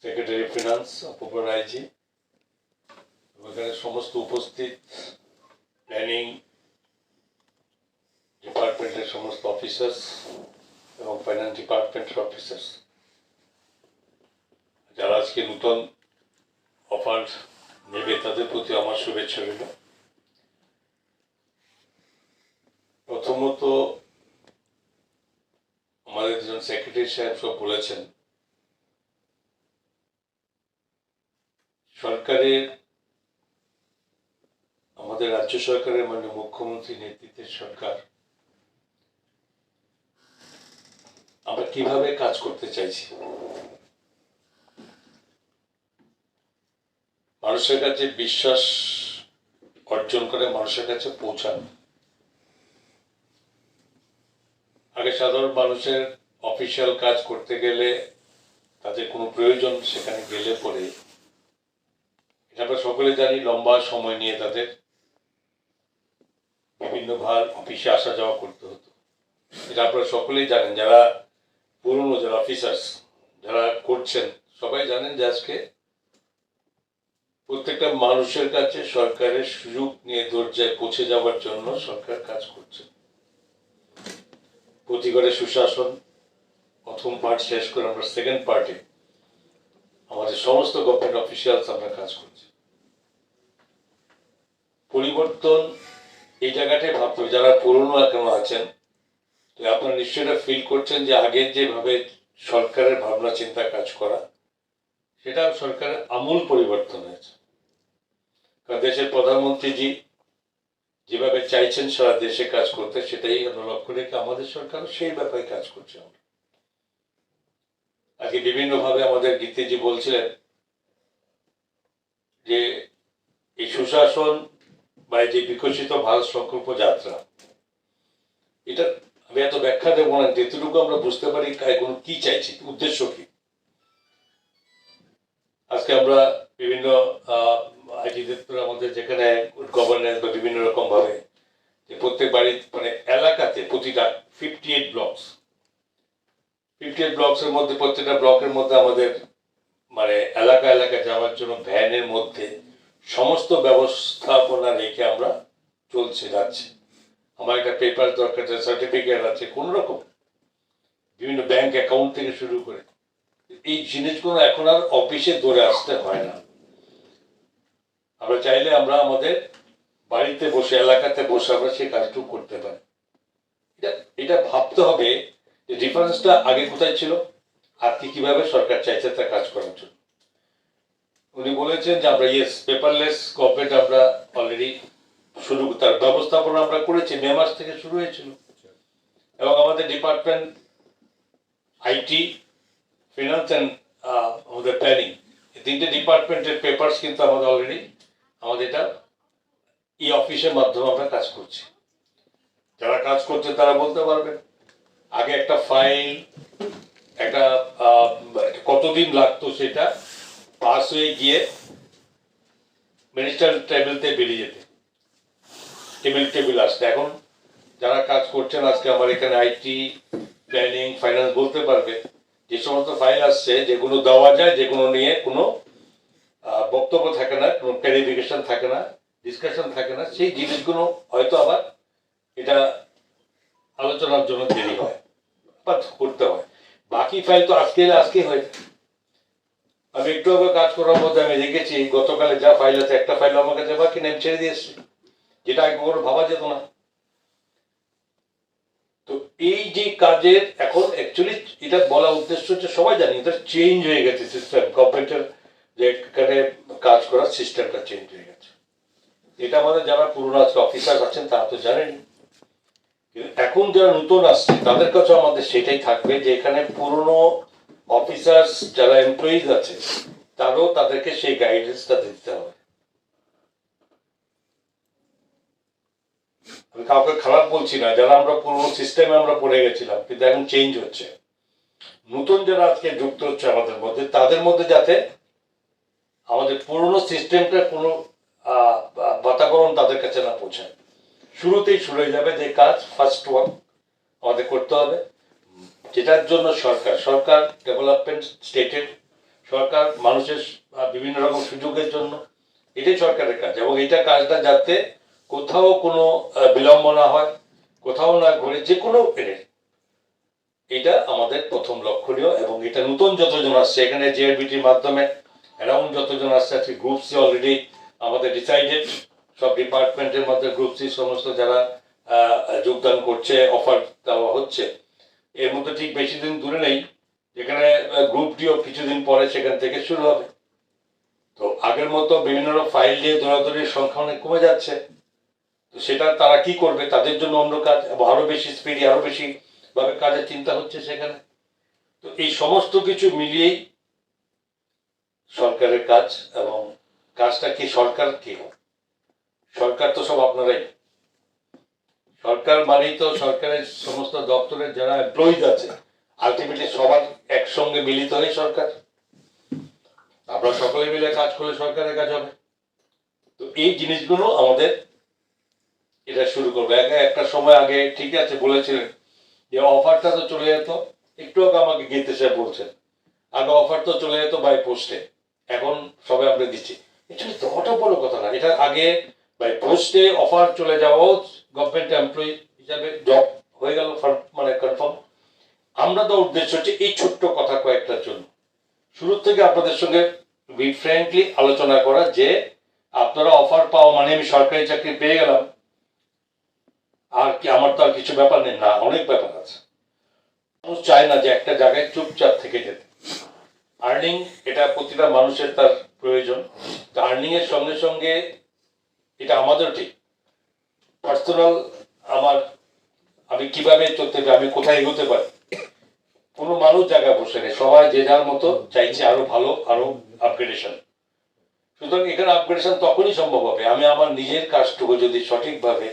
Secretary finance অপূর্ব রায়জি, এখানে সমস্ত উপস্থিত প্ল্যানিং ডিপার্টমেন্টের সমস্ত অফিসার্স এবং ফাইন্যান্স ডিপার্টমেন্টের অফিসার্স যারা আজকে নতুন অফার নেবে তাদের প্রতি আমার শুভেচ্ছা রইল। প্রথমত আমাদের দুজন সেক্রেটারি সাহেব সব বলেছেন সরকারের, আমাদের রাজ্য সরকারের মাননীয় মুখ্যমন্ত্রী নেতৃত্বের সরকার আমরা কিভাবে কাজ করতে চাইছি, মানুষের কাছে বিশ্বাস অর্জন করে মানুষের কাছে পৌঁছানো। আগে সাধারণ মানুষের অফিসিয়াল কাজ করতে গেলে তাদের কোনো প্রয়োজন সেখানে গেলে পরে এটা আমরা সকলে জানি লম্বা সময় নিয়ে তাদের বিভিন্ন ভার অফিসে আসা যাওয়া করতে হতো। এটা আপনারা সকলেই জানেন, যারা পুরনো যারা অফিসার্স যারা করছেন সবাই জানেন যে আজকে প্রত্যেকটা মানুষের কাছে সরকারের সুযোগ নিয়ে দরজায় পৌঁছে যাওয়ার জন্য সরকার কাজ করছে। প্রতি ঘরে সুশাসন প্রথম পার্ট শেষ করে আমরা সেকেন্ড পার্টে আমাদের সমস্ত গভর্নমেন্ট অফিসিয়ালস আমরা কাজ করছি। পরিবর্তন এই জায়গাটাই ভাবতে হবে, যারা পুরনো এখনো আছেন তো আপনারা নিশ্চয়ই ফিল করছেন যে আগের যেভাবে সরকারের ভাবনা চিন্তা কাজ করা সেটা সরকারের আমূল পরিবর্তন হয়েছে। কারণ দেশের প্রধানমন্ত্রীজি যেভাবে চাইছেন সারা দেশে কাজ করতে সেটাই আমরা লক্ষ্য রেখে আমাদের সরকারও সেই ব্যাপারে কাজ করছে। আমরা আজকে বিভিন্নভাবে আমাদের গীতিজি বলছিলেন যে এই সুশাসন বা যে বিকশিত ভারত সংকল্প যাত্রা, এটা আমি এত ব্যাখ্যা দেবো না, যেটুকু আমরা বুঝতে পারি এখন কি চাইছি, উদ্দেশ্য কি। আজকে আমরা বিভিন্ন আইটি দপ্তর আমাদের যেখানে গভর্নেন্স বা বিভিন্ন রকম ভাবে যে প্রত্যেক বাড়ি মানে এলাকাতে প্রতিটা 58 ব্লকসের মধ্যে প্রত্যেকটা ব্লকের মধ্যে আমাদের মানে এলাকা যাওয়ার জন্য ভ্যানের মধ্যে সমস্ত ব্যবস্থাপনা রেখে আমরা যাচ্ছি। আমার একটা পেপার দরকার, সার্টিফিকেট আছে কোন রকম, বিভিন্ন ব্যাংক অ্যাকাউন্ট থেকে শুরু করে এই জিনিসগুলো এখন আর অফিসে দৌড়ে আসতে হয় না। আমরা চাইলে আমরা আমাদের বাড়িতে বসে এলাকাতে বসে আমরা সেই কাজটুকু করতে পারি। এটা ভাবতে হবে যে ডিফারেন্সটা আগে কোথায় ছিল আর কিভাবে সরকার চাইছে তা কাজ করার জন্য। উনি বলেছেন যে আমরা পেপারলেস গভর্নমেন্ট আমরা অলরেডি শুরু, তার ব্যবস্থাপনা আমরা করেছি, মে মাস থেকে শুরু হয়েছিল। এবং আমাদের ডিপার্টমেন্ট আইটি, ফিনান্স অ্যান্ড আমাদের প্ল্যানিং, এই তিনটে ডিপার্টমেন্টের পেপারস কিন্তু আমাদের অলরেডি আমাদের এটা ই অফিসের মাধ্যমে আমরা কাজ করছি। যারা কাজ করছে তারা বলতে পারবেন আগে একটা ফাইল একটা কতদিন লাগতো সেটা পাস হয়ে গিয়ে মিনিস্টার টেবিলতে বেরিয়ে যেতে, টেবিল আসতে। এখন যারা কাজ করছেন আজকে আমার এখানে আইটি, প্ল্যানিং, ফাইন্যান্স বলতে পারবে যে সমস্ত ফাইল আসছে যেগুলো দেওয়া যায়, যেগুলো নিয়ে কোনো বক্তব্য থাকে না, কোনো ক্লারিফিকেশন থাকে না, ডিসকাশন থাকে না, সেই জিনিসগুলো হয়তো আবার এটা আলোচনার জন্য দেরি হয় বা করতে হয়। বাকি ফাইল তো আজকে হয়। আমি একটু আগে কাজ করার মধ্যে আমি দেখেছি গতকালে যা ফাইল আছে একটা ফাইল আমার কাছে বাকি নেই, ছেড়ে দিয়েছি, যেটা আগে কখনো ভাবা যেত না। তো এই যে কাজের এখন অ্যাকচুয়ালি এটা বলা উদ্দেশ্য হচ্ছে সবাই জানি এটা চেঞ্জ হয়ে গেছে সিস্টেম, গভর্নমেন্টের যে এখানে কাজ করার সিস্টেমটা চেঞ্জ হয়ে গেছে। এটা আমাদের যারা পুরনো আজকে অফিসার আছেন তারা তো জানেনি, কিন্তু এখন যারা নতুন আসছে তাদের কাছে আমাদের সেটাই থাকবে যে এখানে পুরনো অফিসার্স যারা এমপ্লয়িজ আছে তারাও তাদেরকে সেই গাইডেন্সটা দিতে হবে। আমি কাউকে খারাপ বলছি না, যারা আমরা পুরনো সিস্টেমে আমরা পড়ে গেছিলাম কিন্তু এখন চেঞ্জ হচ্ছে, নতুন যারা আজকে যুক্ত হচ্ছে আমাদের মধ্যে তাদের মধ্যে যাতে আমাদের পুরনো সিস্টেমটা কোনো বাতাবরণ তাদের কাছে না পৌঁছায়। শুরুতেই শুরু হয়ে যাবে যে কাজ ফার্স্ট ওয়ার্ক আমাদের করতে হবে, যেটার জন্য সরকার ডেভেলপমেন্ট স্টেটের সরকার মানুষের বিভিন্ন রকম সুযোগের জন্য, এটাই সরকারের কাজ। এবং এটা কাজটা যাতে কোথাও কোনো বিলম্ব না হয়, কোথাও না ঘুরে, যে কোনো এটা আমাদের প্রথম লক্ষণীয়। এবং এটা নতুন যতজন আসছে এখানে জিআরবিটির মাধ্যমে অ্যারাউন্ড যতজন আসছে, আজকে গ্রুপ সি অলরেডি আমাদের ডিসাইডেড, সব ডিপার্টমেন্টের মধ্যে গ্রুপ সি সমস্ত যারা যোগদান করছে, অফার দেওয়া হচ্ছে। এর মধ্যে ঠিক বেশি দিন দূরে নেই যেখানে গ্রুপ ডিও কিছুদিন পরে সেখান থেকে শুরু হবে। তো আগের মতো বিভিন্ন ফাইল দিয়ে দৌড়াদৌড়ির সংখ্যা অনেক কমে যাচ্ছে। তো সেটা তারা কি করবে, তাদের জন্য অন্য কাজ, এবং আরো বেশি স্পিডি, আরো বেশি ভাবে কাজের চিন্তা হচ্ছে সেখানে। তো এই সমস্ত কিছু মিলিয়েই সরকারের কাজ। এবং কাজটা কি, সরকার কি, সরকার তো সব আপনারাই। সরকার মানেই তো সরকারের সমস্ত দপ্তরের যারা এমপ্লয়িজ আছে, আলটিমেটলি সবার একসঙ্গে মিলিত হয়ে সরকার। আমরা সকলে মিলে কাজ করলে সরকারের কাজ হবে। তো এই জিনিসগুলো আমাদের এটা শুরু করবো। একটা সময় আগে ঠিক আছে বলেছিলেন যে অফারটা তো চলে যেত, একটু আগে আমাকে গীতে সাহেব বলছেন আগে অফার তো চলে যেত বাই পোস্টে, এখন সবে আমরা দিচ্ছি। এটা ততটা বড় কথা না। এটা আগে বাই পোস্টে অফার চলে যাওয়াও গভর্নমেন্ট এমপ্লয়ি হিসাবে জব হয়ে গেল, মানে কনফার্ম। আমরা তো উদ্দেশ্য হচ্ছে এই ছোট্ট কথা কয়েকটার জন্য শুরু থেকে আপনাদের সঙ্গে ফ্র্যাঙ্কলি আলোচনা করা যে আপনারা অফার পাওয়া মানে আমি সরকারি চাকরি পেয়ে গেলাম আর কি, আমার তো আর কিছু ব্যাপার নেই, না, অনেক ব্যাপার আছে। মানুষ চায় না যে একটা জায়গায় চুপচাপ থেকে যেতে। আর্নিং এটা প্রতিটা মানুষের তার প্রয়োজন। তো আর্নিং এর সঙ্গে সঙ্গে এটা আমাদেরও ঠিক পার্সোনাল, আমার আমি কিভাবে চলতে পারি, আমি কোথায় এগোতে পারি। কোনো মানুষ জায়গায় বসে নেই, সবাই যে যার মতো চাইছে আরো ভালো, আরো আপগ্রেডেশন। সুতরাং এখানে আপগ্রেডেশন তখনই সম্ভব হবে আমি আমার নিজের কাজটুকু যদি সঠিকভাবে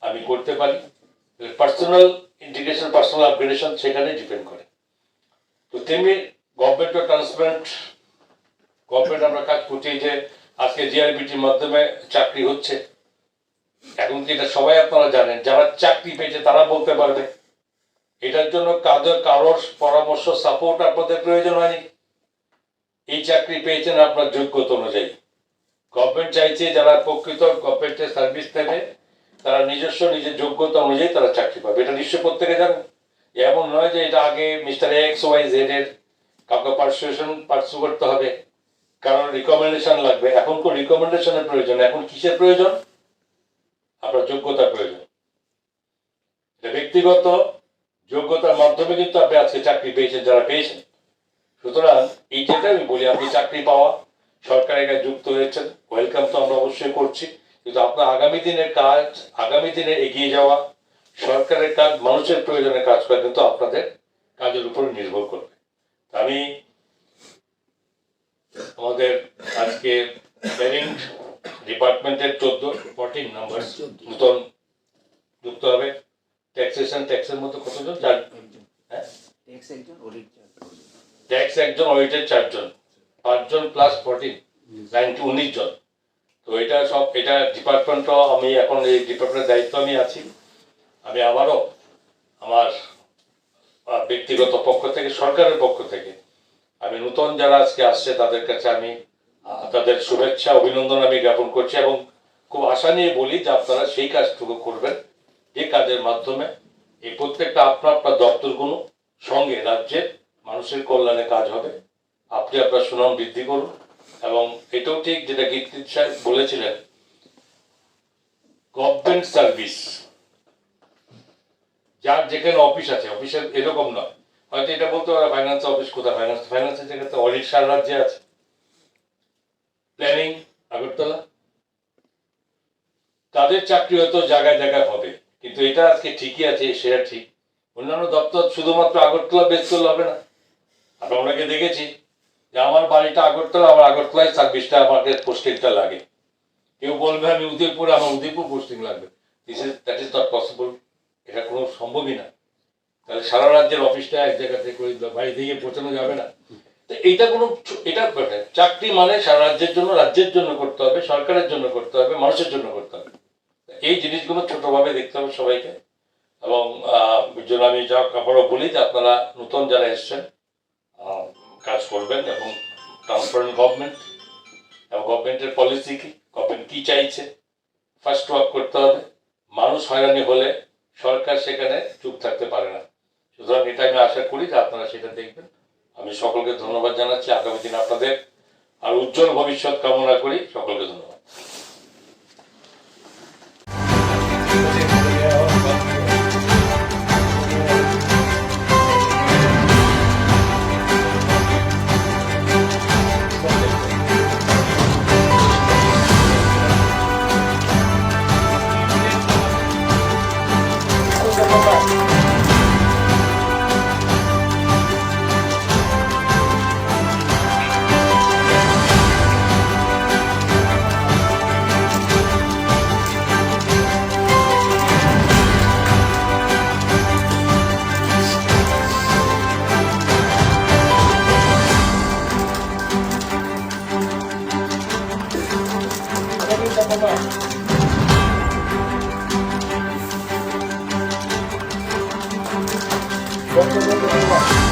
আমি করতে পারি। পার্সোনাল ইন্টিগ্রেশন, পার্সোনাল আপগ্রেডেশন সেখানে ডিপেন্ড করে। তো তেমনি গভর্নমেন্টও ট্রান্সপারেন্ট, গভর্নমেন্ট আমরা কাজ করছি যে আজকে জিআরবিটির মাধ্যমে চাকরি হচ্ছে। এখন কি এটা সবাই আপনারা জানেন, যারা চাকরি পেয়েছে তারা বলতে পারবে। এটার জন্য কারোর পরামর্শ, সাপোর্ট আপনাদের প্রয়োজন হয়নি। এই চাকরি পেয়েছেন আপনার যোগ্যতা অনুযায়ী। গভর্নমেন্ট চাইছে যারা প্রকৃত গভর্নমেন্টের সার্ভিস দেবে তারা নিজস্ব নিজের যোগ্যতা অনুযায়ী তারা চাকরি পাবে। এটা নিশ্চয় প্রত্যেকে জানেন। এমন নয় যে এটা আগে মিস্টার এক্স ওয়াই জেড এর কাউকে পার্সু করতে হবে, কারণ রিকমেন্ডেশন লাগবে। এখন কোন রিকমেন্ডেশনের প্রয়োজন, এখন কিসের প্রয়োজন, আপনার যোগ্যতার প্রয়োজন। এটা ব্যক্তিগত যোগ্যতার মাধ্যমে কিন্তু আপনি আজকে চাকরি পেয়েছেন যারা পেয়েছেন। সুতরাং এই যেটা আমি বলি, আপনি চাকরি পাওয়া, সরকারের কাছে যুক্ত হয়েছেন, ওয়েলকাম তো আমরা অবশ্যই করছি। কিন্তু আপনার আগামী দিনের কাজ, আগামী দিনে এগিয়ে যাওয়া, সরকারের কাজ, মানুষের প্রয়োজনে কাজ করা কিন্তু আপনাদের কাজের উপর নির্ভর করবে। আমি আমাদের আজকে প্ল্যানিং ডিপার্টমেন্টের 14 নাম্বার নতুন যুক্ত হবে। ট্যাক্সেশন, ট্যাক্সের মতো কতজন? হ্যাঁ, ট্যাক্স একজন, অডিটের 4 জন, 5 জন প্লাস 14, 19 জন। তো এটা সব, এটা ডিপার্টমেন্টও আমি এখন এই ডিপার্টমেন্টের দায়িত্ব আমি আছি। আমি আবারও আমার ব্যক্তিগত পক্ষ থেকে, সরকারের পক্ষ থেকে আমি নতুন যারা আজকে আসছে তাদের কাছে আমি তাদের শুভেচ্ছা, অভিনন্দন আমি জ্ঞাপন করছি। এবং খুব আশা নিয়ে বলি যে আপনারা সেই কাজটুকু করবেন যে কাজের মাধ্যমে এই প্রত্যেকটা আপনার আপনার দপ্তরগুলো সঙ্গে রাজ্যের মানুষের কল্যাণে কাজ হবে। আপনি আপনার সুনাম বৃদ্ধি করুন। এবং এটাও ঠিক যেটা গীতিত সাহেব বলেছিলেন, গভর্নমেন্ট সার্ভিস যার যেখানে অফিস আছে, অফিসের এরকম নয়, হয়তো এটা বলতে পারে ফাইন্যান্স অফিস কোথায়, ফাইন্যান্সের জায়গাতে অডিট সারা রাজ্যে আছে, প্ল্যানিং আগরতলা, তাদের চাকরি হয়তো জায়গায় জায়গায় হবে। কিন্তু এটা আজকে ঠিকই আছে, সেটা ঠিক। অন্যান্য দপ্তর শুধুমাত্র আগরতলা বেস করলে হবে না। আমরা ওনাকে দেখেছি যে আমার বাড়িটা আগরতলা, আমার আগরতলায় সার্ভিসটা, আমাকে পোস্টিংটা লাগে। কেউ বলবে আমি উদয়পুরে, আমার উদয়পুর পোস্টিং লাগবে। দ্যাট ইজ নট পসিবল, এটা কোনো সম্ভবই না। তাহলে সারা রাজ্যের অফিসটা এক জায়গা থেকে বাড়ি থেকে পৌঁছানো যাবে না। তো এইটা কোনো, এটা চাকরি মানে সারা রাজ্যের জন্য, রাজ্যের জন্য করতে হবে, সরকারের জন্য করতে হবে, মানুষের জন্য করতে হবে। এই জিনিসগুলো ছোটভাবে দেখতে হবে সবাইকে। এবং জন্য আমি যা আবারও বলি যে আপনারা নতুন যারা এসছেন কাজ করবেন এবং কামস ফ্রম গভর্নমেন্ট, এবং গভর্নমেন্টের পলিসি কি, গভর্নমেন্ট কি চাইছে, ফার্স্ট ওয়ার্ক করতে হবে। মানুষ হয়রানি হলে সরকার সেখানে চুপ থাকতে পারে না। সুতরাং এটা আমি আশা করি যে আপনারা সেটা দেখবেন। আমি সকলকে ধন্যবাদ জানাচ্ছি। আগামী দিন আপনাদের আর উজ্জ্বল ভবিষ্যৎ কামনা করি। সকলকে ধন্যবাদ। Vamos, vamos, vamos.